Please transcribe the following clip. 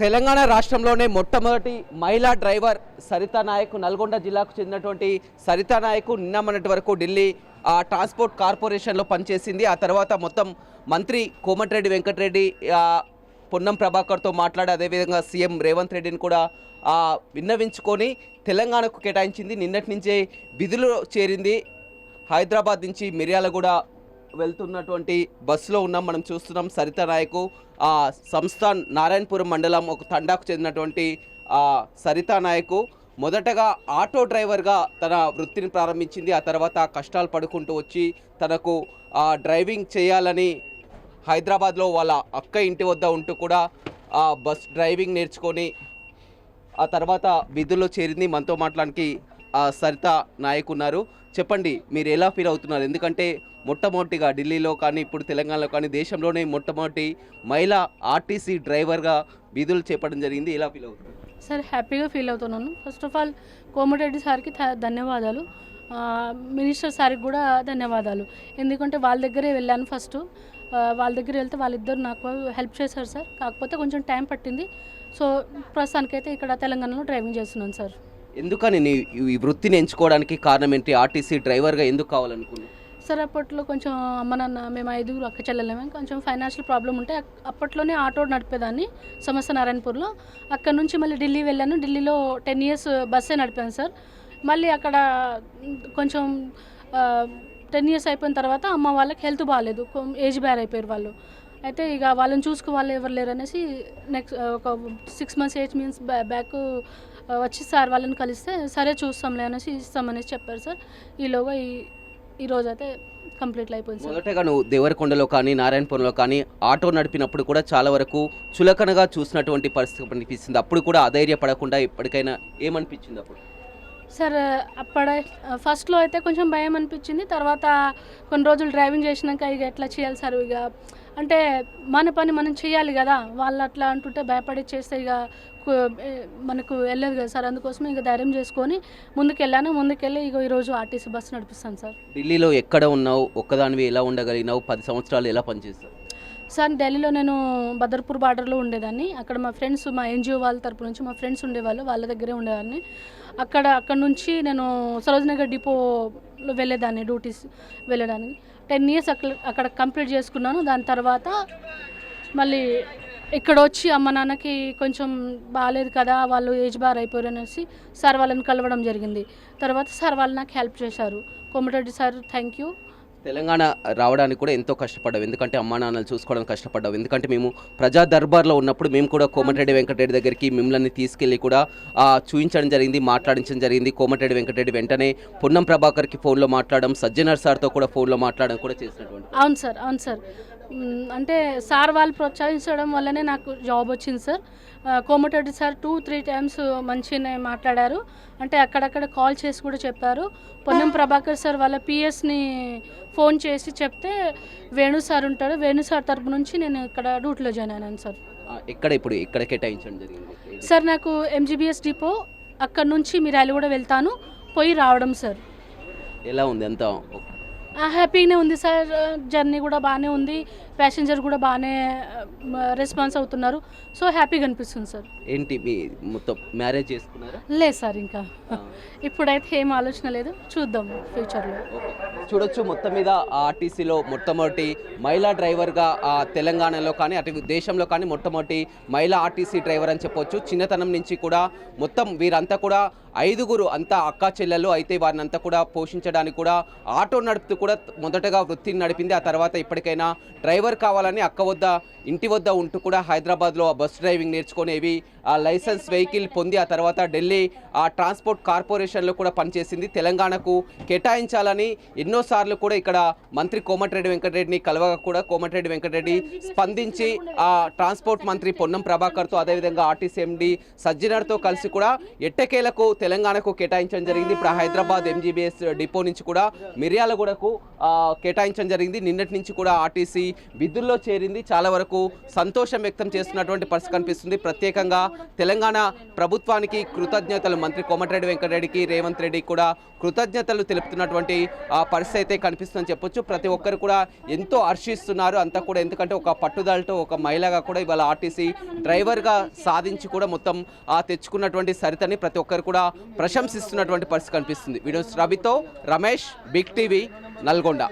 తెలంగాణ రాష్ట్రంలోనే మొట్టమొదటి మహిళా డ్రైవర్ సరితా నాయక్ నల్గొండ జిల్లాకు చెందినటువంటి సరితా నాయక్ నిన్న మొన్నటి వరకు ఢిల్లీ ట్రాన్స్పోర్ట్ కార్పొరేషన్లో పనిచేసింది. ఆ తర్వాత మొత్తం మంత్రి కోమటిరెడ్డి వెంకటరెడ్డి పొన్నం ప్రభాకర్తో మాట్లాడి అదేవిధంగా సీఎం రేవంత్ రెడ్డిని కూడా విన్నవించుకొని తెలంగాణకు కేటాయించింది. నిన్నటి నుంచే విధులు చేరింది. హైదరాబాద్ నుంచి మిర్యాలగూడ వెళ్తున్నటువంటి బస్సులో ఉన్నాం. మనం చూస్తున్నాం సరితా నాయక్ సంస్థాన్ నారాయణపురం మండలం ఒక తండాకు చెందినటువంటి సరితా నాయక్ మొదటగా ఆటో డ్రైవర్గా తన వృత్తిని ప్రారంభించింది. ఆ తర్వాత కష్టాలు పడుకుంటూ వచ్చి తనకు డ్రైవింగ్ చేయాలని హైదరాబాద్లో వాళ్ళ అక్క ఇంటి వద్ద ఉంటూ కూడా బస్ డ్రైవింగ్ నేర్చుకొని ఆ తర్వాత విధుల్లో చేరింది. మనతో మాట్లాడానికి సరితా నాయక్ ఉన్నారు. చెప్పండి, మీరు ఎలా ఫీల్ అవుతున్నారు? ఎందుకంటే మొట్టమొదటిగా ఢిల్లీలో కానీ ఇప్పుడు తెలంగాణలో కానీ దేశంలోనే మొట్టమొదటి మహిళా ఆర్టీసీ డ్రైవర్గా విధులు చేపట్టడం జరిగింది. ఎలా ఫీల్ అవుతున్నారు? సార్, హ్యాపీగా ఫీల్ అవుతున్నాను. ఫస్ట్ ఆఫ్ ఆల్ కోమటిరెడ్డి సార్కి ధన్యవాదాలు, మినిస్టర్ సార్కి కూడా ధన్యవాదాలు. ఎందుకంటే వాళ్ళ దగ్గరే వెళ్ళాను. ఫస్ట్ వాళ్ళ దగ్గర వెళ్తే వాళ్ళిద్దరు నాకు హెల్ప్ చేశారు సార్. కాకపోతే కొంచెం టైం పట్టింది. సో ప్రస్తుతానికైతే ఇక్కడ తెలంగాణలో డ్రైవింగ్ చేస్తున్నాను సార్. ఎందుకని ఈ వృత్తిని ఎంచుకోవడానికి కారణం ఏంటి? ఆర్టీసీ డ్రైవర్గా ఎందుకు కావాలనుకున్నాను? సార్, అప్పట్లో కొంచెం అమ్మ నాన్న మేము 5 అక్క చెల్లెలమే, కొంచెం ఫైనాన్షియల్ ప్రాబ్లం ఉంటే అప్పట్లోనే ఆటో నడిపేదాన్ని సమస్త నారాయణపూర్లో. అక్కడ నుంచి మళ్ళీ ఢిల్లీ వెళ్ళాను. ఢిల్లీలో 10 years బస్సే నడిపాను సార్. మళ్ళీ అక్కడ కొంచెం 10 years అయిపోయిన తర్వాత అమ్మ వాళ్ళకి హెల్త్ బాగాలేదు, ఏజ్ బ్యార్ అయిపోయారు వాళ్ళు. అయితే ఇక వాళ్ళని చూసుకు వాళ్ళు ఎవరు లేరు అనేసి నెక్స్ట్ ఒక 6 months 8 months బ్యాక్ వచ్చి సార్ వాళ్ళని కలిస్తే సరే చూస్తాంలే అనేసి ఇస్తామనేసి చెప్పారు సార్. ఈలోగా ఈ రోజు అయితే కంప్లీట్ అయిపోయింది సార్. మొదటగా నువ్వు దేవరకొండలో కానీ నారాయణపురంలో కానీ ఆటో నడిపినప్పుడు కూడా చాలా వరకు చులకనగా చూసినటువంటి పరిస్థితి అనిపిస్తుంది. అప్పుడు కూడా అధైర్యపడకుండా ఎప్పటికైనా ఏమనిపించింది అప్పుడు? సార్, ఫస్ట్లో అయితే కొంచెం భయం అనిపించింది. తర్వాత కొన్ని రోజులు డ్రైవింగ్ చేసినాక ఇక ఎట్లా చేయాలి సార్, ఇక అంటే మన పని మనం చేయాలి కదా, వాళ్ళు అట్లా అంటుంటే భయపడి చేస్తే ఇక మనకు వెళ్ళదు కదా సార్. అందుకోసం ఇక ధైర్యం చేసుకొని ముందుకెళ్ళాను. ముందుకెళ్ళి ఇక ఈరోజు ఆర్టీసీ బస్సు నడిపిస్తాను సార్. ఢిల్లీలో ఎక్కడ ఉన్నావు? ఒక్కదానివి ఎలా ఉండగలిగినావు? 10 సంవత్సరాలు ఎలా పనిచేస్తావు? సార్, ఢిల్లీలో నేను బదర్పూర్ బార్డర్లో ఉండేదాన్ని. అక్కడ మా ఫ్రెండ్స్, మా ఎన్జిఓ వాళ్ళ తరపు నుంచి మా ఫ్రెండ్స్ ఉండేవాళ్ళు, వాళ్ళ దగ్గరే ఉండేదాన్ని. అక్కడ నుంచి నేను సరోజనగర్ డిపోలో వెళ్ళేదాన్ని, డ్యూటీస్ వెళ్ళేదాన్ని. 10 years అక్కడ కంప్లీట్ చేసుకున్నాను. దాని తర్వాత మళ్ళీ ఇక్కడ వచ్చి అమ్మ నాన్నకి కొంచెం బాగాలేదు కదా, వాళ్ళు ఏజ్ బార్ అయిపోయారు అనేసి సార్ వాళ్ళని కలవడం జరిగింది. తర్వాత సార్ వాళ్ళు నాకు హెల్ప్ చేశారు. Komatireddy sir, thank you. Telangana రావడానికి కూడా ఎంతో కష్టపడ్డావు, ఎందుకంటే అమ్మా నాన్నలు చూసుకోవడానికి కష్టపడ్డావు. ఎందుకంటే మేము ప్రజా దర్బార్లో ఉన్నప్పుడు మేము కూడా కోమటిరెడ్డి వెంకటరెడ్డి దగ్గరికి మిమ్మల్ని తీసుకెళ్ళి కూడా చూపించడం జరిగింది, మాట్లాడించడం జరిగింది. కోమటిరెడ్డి వెంకటరెడ్డి వెంటనే పొన్నం ప్రభాకర్కి ఫోన్లో మాట్లాడడం, సజ్జనర్ సార్తో కూడా ఫోన్లో మాట్లాడడం కూడా చేసినటువంటి. అవును సార్, అవును సార్. అంటే సార్ వాళ్ళు ప్రోత్సహించడం వల్లనే నాకు జాబ్ వచ్చింది సార్. కోమటిరెడ్డి సార్ 2-3 times మంచిగానే మాట్లాడారు. అంటే అక్కడక్కడ కాల్ చేసి కూడా చెప్పారు. పొన్నం ప్రభాకర్ సార్ వాళ్ళ పిఎస్ని ఫోన్ చేసి చెప్తే వేణు సార్ ఉంటాడు, వేణు సార్ తరపు నుంచి నేను ఇక్కడ డ్యూటీలో జాయిన్ అయినాను సార్. ఇక్కడ కేటాయించడం జరిగింది సార్. నాకు ఎంజీబీఎస్ డిపో, అక్కడ నుంచి మీరు కూడా వెళ్తాను, పోయి రావడం సార్. ఎలా ఉంది? అంతా హ్యాపీగానే ఉంది సార్. జర్నీ కూడా బాగానే ఉంది, ప్యాసింజర్ కూడా బాగానే రెస్పాన్స్ అవుతున్నారు. సో హ్యాపీగా అనిపిస్తుంది సార్. ఏంటి మీ మొత్తం మ్యారేజ్ చేసుకున్నారా? లేదు సార్, ఇంకా ఇప్పుడైతే ఏం ఆలోచన లేదు, చూద్దాం ఫ్యూచర్లో. చూడొచ్చు, మొత్తం మీద ఆర్టీసీలో మొట్టమొదటి మహిళా డ్రైవర్గా తెలంగాణలో కానీ అటు దేశంలో కానీ మొట్టమొదటి మహిళా ఆర్టీసీ డ్రైవర్ అని చెప్పొచ్చు. చిన్నతనం నుంచి కూడా మొత్తం వీరంతా కూడా 5 అంతా అక్కా చెల్లెలు అయితే వారిని అంతా కూడా పోషించడానికి కూడా ఆటో నడుపుతూ కూడా మొదటగా వృత్తిని నడిపింది. ఆ తర్వాత ఇప్పటికైనా డ్రైవర్ కావాలని అక్క వద్ద ఇంటి వద్ద ఉంటూ కూడా హైదరాబాద్లో బస్ డ్రైవింగ్ నేర్చుకునేవి లైసెన్స్ వెహికల్ పొంది ఆ తర్వాత ఢిల్లీ ట్రాన్స్పోర్ట్ కార్పొరేషన్లో కూడా పనిచేసింది. తెలంగాణకు కేటాయించాలని ఎన్నోసార్లు కూడా ఇక్కడ మంత్రి కోమటిరెడ్డి వెంకటరెడ్డిని కలవగా కూడా కోమటిరెడ్డి వెంకటరెడ్డి స్పందించి ట్రాన్స్పోర్ట్ మంత్రి పొన్నం ప్రభాకర్తో అదేవిధంగా ఆర్టీసీ ఎండి సజ్జనర్తో కలిసి కూడా ఎట్టకేలకు తెలంగాణకు కేటాయించడం జరిగింది. ఇప్పుడు హైదరాబాద్ ఎంజీబీఎస్ డిపో నుంచి కూడా మిర్యాలగూడకు కేటాయించడం జరిగింది. నిన్నటి నుంచి కూడా ఆర్టీసీ విధుల్లో చేరింది. చాలా వరకు సంతోషం వ్యక్తం చేస్తున్నటువంటి పరిస్థితి కనిపిస్తుంది. ప్రత్యేకంగా తెలంగాణ ప్రభుత్వానికి కృతజ్ఞతలు, మంత్రి కోమటిరెడ్డి వెంకటరెడ్డికి, రేవంత్ రెడ్డికి కూడా కృతజ్ఞతలు తెలుపుతున్నటువంటి పరిస్థితి అయితే కనిపిస్తుందని చెప్పొచ్చు. ప్రతి ఒక్కరు కూడా ఎంతో హర్షిస్తున్నారు అంతా కూడా, ఎందుకంటే ఒక పట్టుదలతో ఒక మహిళగా కూడా ఇవాళ ఆర్టీసీ డ్రైవర్గా సాధించి కూడా మొత్తం తెచ్చుకున్నటువంటి సరితని ప్రతి ఒక్కరు కూడా ప్రశంసిస్తున్నటువంటి పరిస్థితి కనిపిస్తుంది. వీడియోస్ రవితో రమేష్, బిగ్ టీవీ, నల్గొండ.